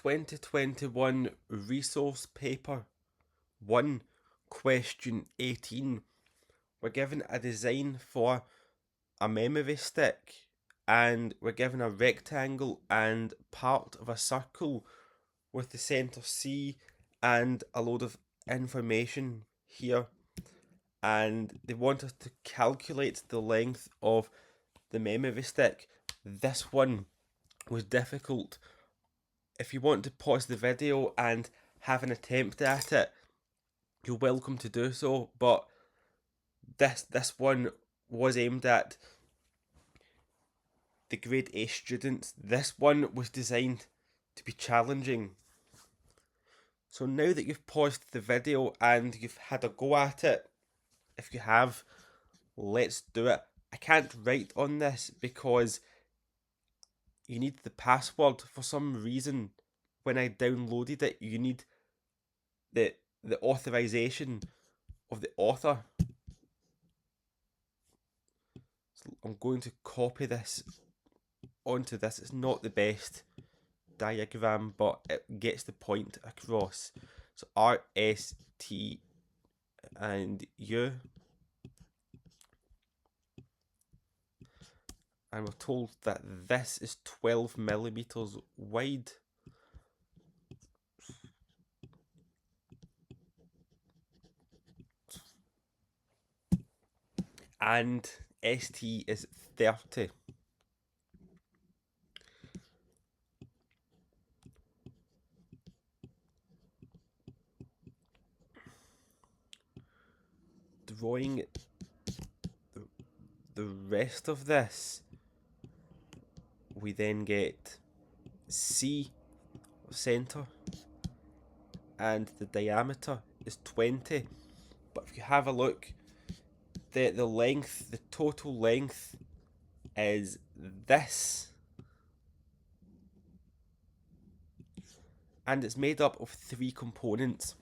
2021 Resource Paper 1, Question 18. We're given a design for a memory stick, and we're given a rectangle and part of a circle with the centre C and a load of information here. And they want us to calculate the length of the memory stick. This one was difficult. If you want to pause the video and have an attempt at it, you're welcome to do so, but this one was aimed at the grade A students. This one was designed to be challenging. So now that you've paused the video and you've had a go at it, if you have, let's do it. I can't write on this because you need the password. For some reason, when I downloaded it, you need the authorization of the author. So I'm going to copy this onto this. It's not the best diagram, but it gets the point across. So R, S, T, and U. And we're told that this is 12 millimeters wide. And ST is 30. Drawing the rest of this, we then get C centre, and the diameter is 20. But if you have a look, the length, the total length is this, and it's made up of 3 components.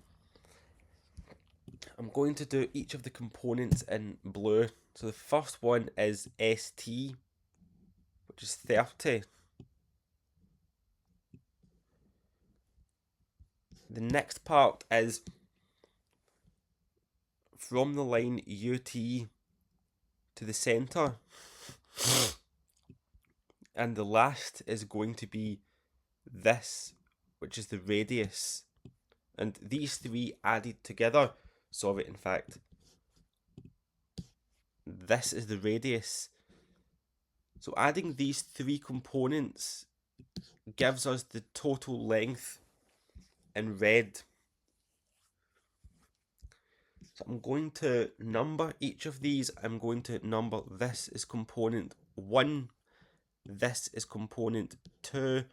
I'm going to do each of the components in blue. So the first one is ST, which is 30. The next part is from the line UT to the centre. And the last is going to be this, which is the radius. And these 3 added together, in fact, this is the radius. So adding these 3 components gives us the total length in red. So I'm going to number each of these. I'm going to number this is component 1, this is component 2,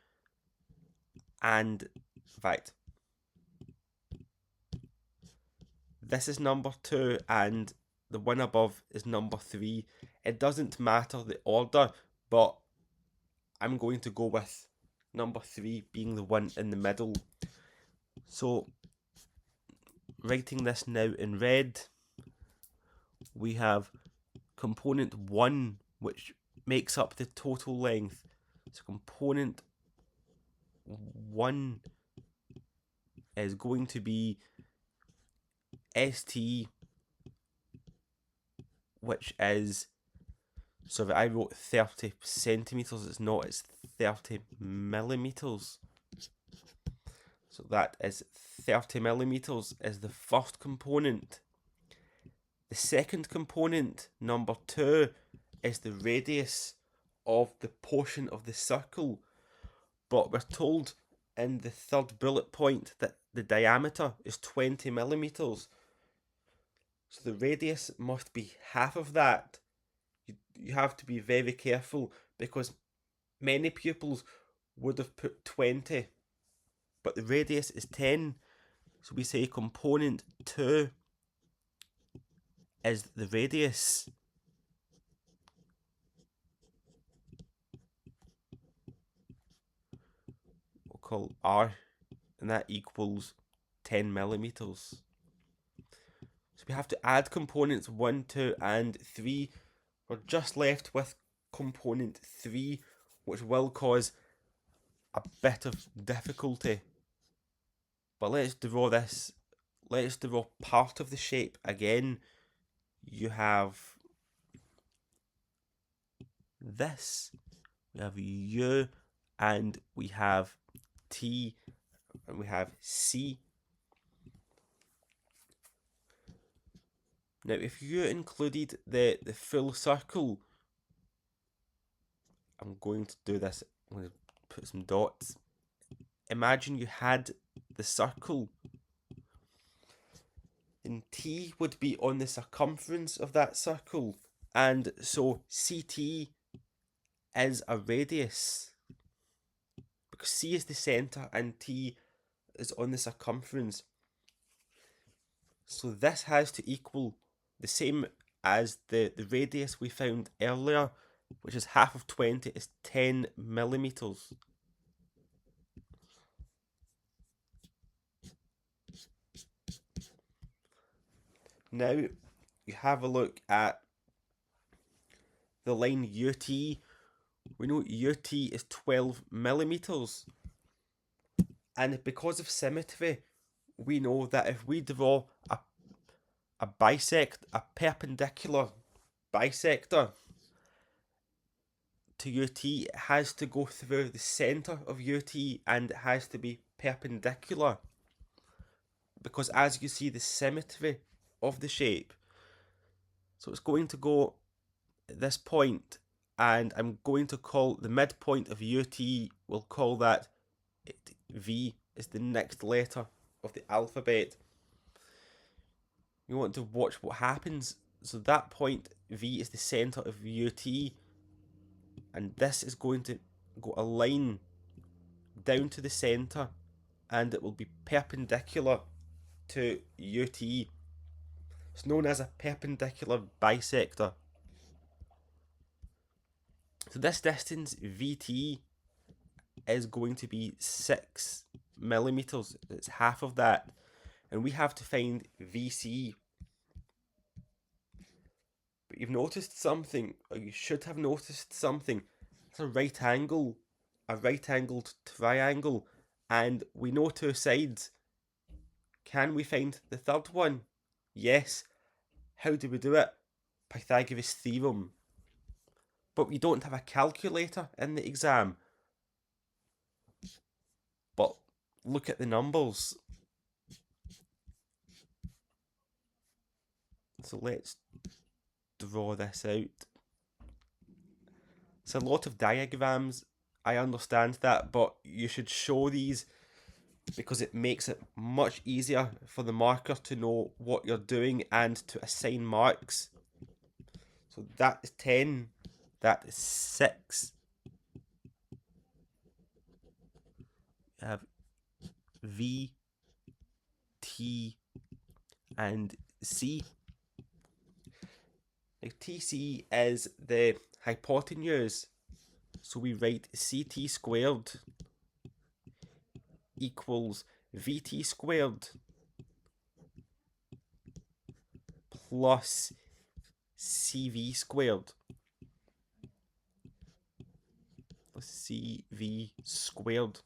and in fact, this is number 2 and the one above is number 3. It doesn't matter the order, but I'm going to go with number 3 being the one in the middle. So writing this now in red, we have component 1, which makes up the total length. So component 1 is going to be ST, which is, sorry, I wrote 30 centimeters, it's not, it's 30 millimeters. So that is 30 millimeters is the first component. The second component, number 2, is the radius of the portion of the circle. But we're told in the third bullet point that the diameter is 20 millimeters. So the radius must be half of that. You have to be very careful because many pupils would have put 20, but the radius is 10. So we say component 2 is the radius. We'll call R, and that equals 10 millimeters. So we have to add components 1, 2, and 3. We're just left with component 3, which will cause a bit of difficulty. But let's draw this. Let's draw part of the shape again. You have this. We have U, and we have T, and we have C. Now, if you included the full circle, I'm going to do this. I'm going to put some dots. Imagine you had the circle, and T would be on the circumference of that circle, and so CT is a radius because C is the centre and T is on the circumference. So this has to equal the same as the radius we found earlier, which is half of 20 is 10 millimeters. Now you have a look at the line UT. We know UT is 12 millimeters. And because of symmetry, we know that if we draw a perpendicular bisector to UT, it has to go through the centre of UT and it has to be perpendicular. Because as you see the symmetry of the shape, so it's going to go at this point, and I'm going to call the midpoint of UT, we'll call that V is the next letter of the alphabet. You want to watch what happens. So that point V is the centre of UT, and this is going to go a line down to the centre, and it will be perpendicular to UT. It's known as a perpendicular bisector. So this distance VT is going to be 6 millimeters. It's half of that. And we have to find VC. But you've noticed something, or you should have noticed something. It's a right angle, a right-angled triangle. And we know two sides. Can we find the third one? Yes. How do we do it? Pythagoras theorem. But we don't have a calculator in the exam. But look at the numbers. So let's draw this out. It's a lot of diagrams, I understand that, but you should show these because it makes it much easier for the marker to know what you're doing and to assign marks. So that is 10, that is 6. You have V, T, and C. Now TC is the hypotenuse, so we write CT squared equals VT squared plus CV squared. CV squared.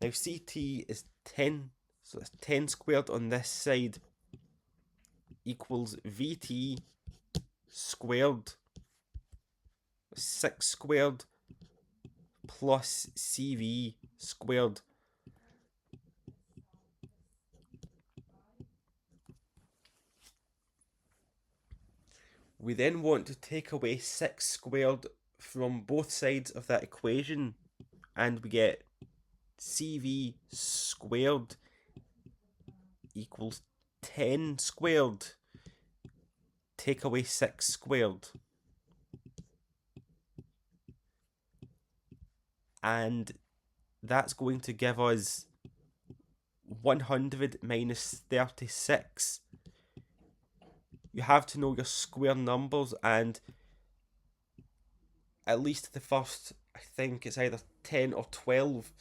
Now CT is 10, so that's 10 squared on this side equals VT squared 6 squared plus CV squared. We then want to take away 6 squared from both sides of that equation, and we get CV squared equals 10 squared. Take away 6 squared. And that's going to give us 100 minus 36. You have to know your square numbers, and at least the first, I think it's either 10 or 12.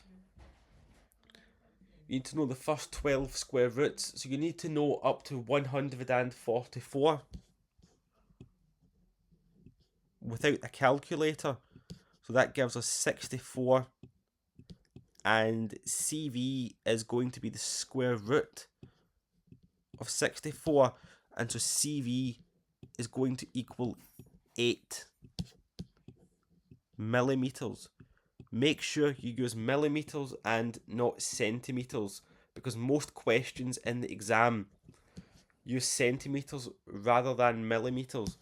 You need to know the first 12 square roots, so you need to know up to 144 without a calculator. So that gives us 64 and CV is going to be the square root of 64, and so CV is going to equal 8 millimeters. Make sure you use millimeters and not centimeters, because most questions in the exam use centimeters rather than millimeters.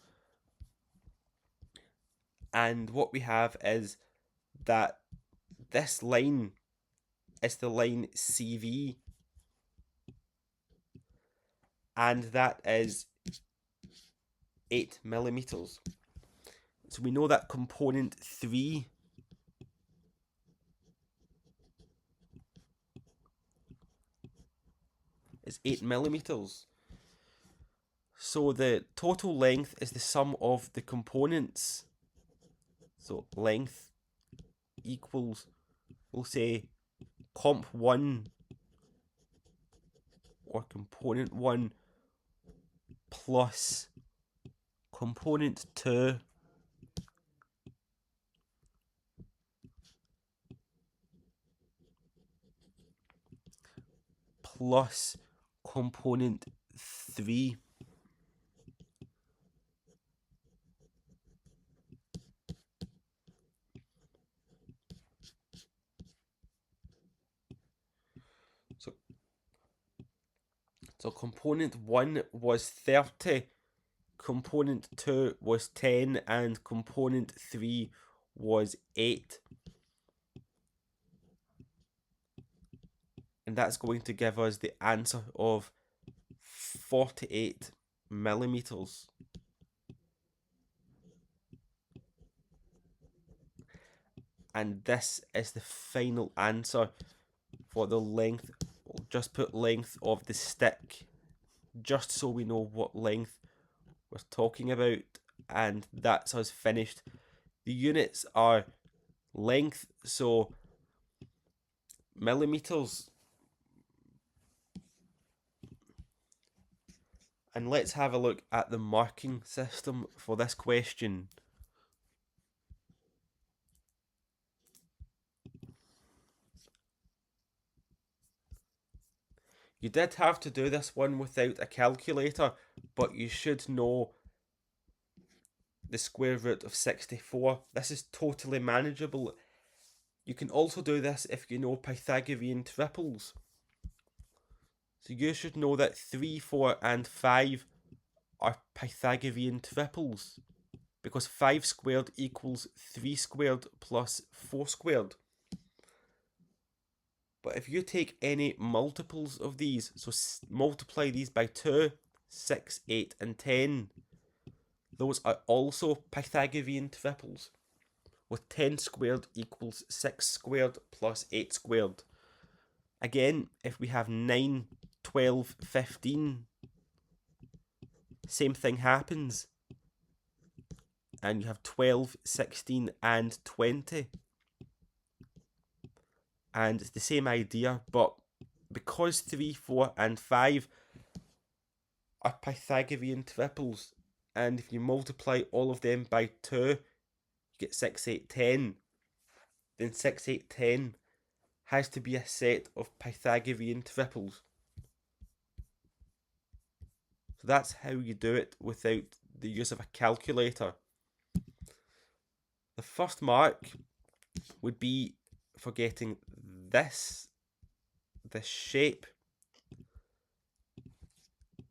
And what we have is that this line is the line CV, and that is 8 millimeters. So we know that component 3 is 8 millimeters. So the total length is the sum of the components. So length equals, we'll say, comp 1 or component 1 plus component 2 plus component 3. So component 1 was 30, component 2 was 10, and component 3 was 8. And that's going to give us the answer of 48 millimeters. And this is the final answer for the length. We'll just put length of the stick, just so we know what length we're talking about, and that's us finished. The units are length, so millimeters. And let's have a look at the marking system for this question. You did have to do this one without a calculator, but you should know the square root of 64. This is totally manageable. You can also do this if you know Pythagorean triples. So you should know that 3, 4 and 5 are Pythagorean triples, because 5 squared equals 3 squared plus 4 squared. But if you take any multiples of these, so multiply these by 2, 6, 8 and 10, those are also Pythagorean triples, with 10 squared equals 6 squared plus 8 squared. Again, if we have 9, 12, 15, same thing happens. And you have 12, 16 and 20. And it's the same idea, but because 3, 4 and 5 are Pythagorean triples, and if you multiply all of them by 2, you get 6, 8, 10. Then 6, 8, 10 has to be a set of Pythagorean triples. So that's how you do it without the use of a calculator. The first mark would be for getting this shape.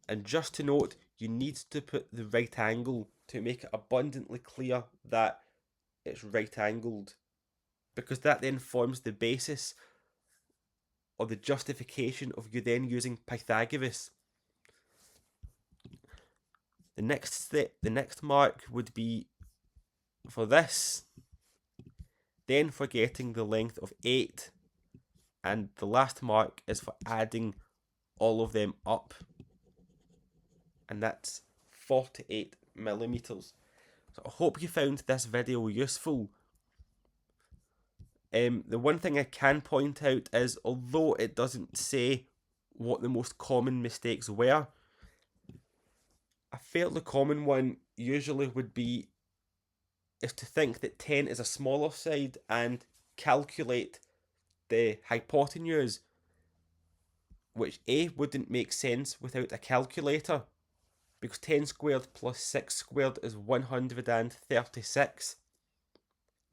And just to note, you need to put the right angle to make it abundantly clear that it's right angled, because that then forms the basis or the justification of you then using Pythagoras. The next mark would be for this, then for getting the length of 8, and the last mark is for adding all of them up, and that's 48 millimeters. So I hope you found this video useful. The one thing I can point out is, although it doesn't say what the most common mistakes were, a fairly common one usually would be is to think that 10 is a smaller side and calculate the hypotenuse, which A, wouldn't make sense without a calculator, because 10 squared plus 6 squared is 136.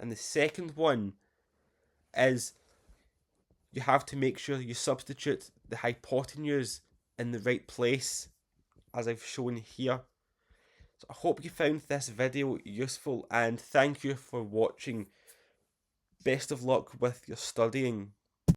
And the second one is you have to make sure you substitute the hypotenuse in the right place, as I've shown here. So I hope you found this video useful, and thank you for watching. Best of luck with your studying.